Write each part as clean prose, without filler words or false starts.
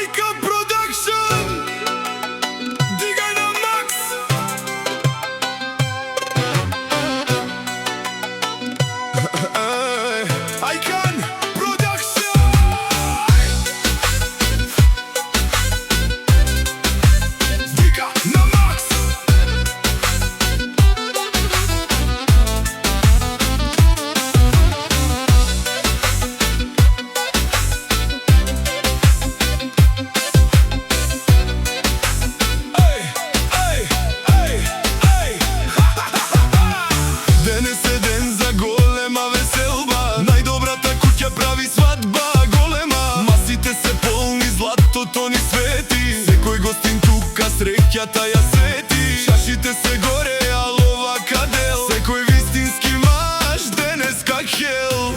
Icon Production. Digaj na max. Icon Production. Digaj na max. Денес е ден за голема веселба. Најдобрата куќа прави свадба голема. Масите се полни, златото ни свети. Секој гостин тука среќата ја сети. Чашите се горе, а лова кадел. Секој вистински маж денес как хел.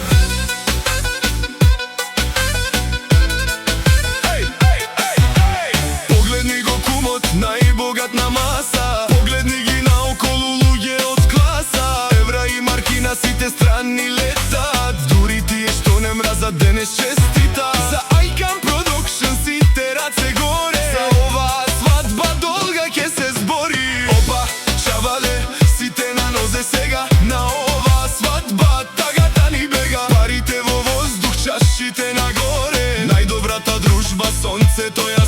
Погледни го кумот, најбогат на маса. Погледни ги наоколу луѓе од класа. Евра и марки на сите страни летат. Дури тие што не мразат денес честитат. За Icon Production сите раце горе. За оваа свадба долга ќе се збори. Опа, чавале, сите на нозе сега. На оваа свадба тагата ни бега. Парите во воздух, чашите нагоре. Најдобрата дружба, сонцето ја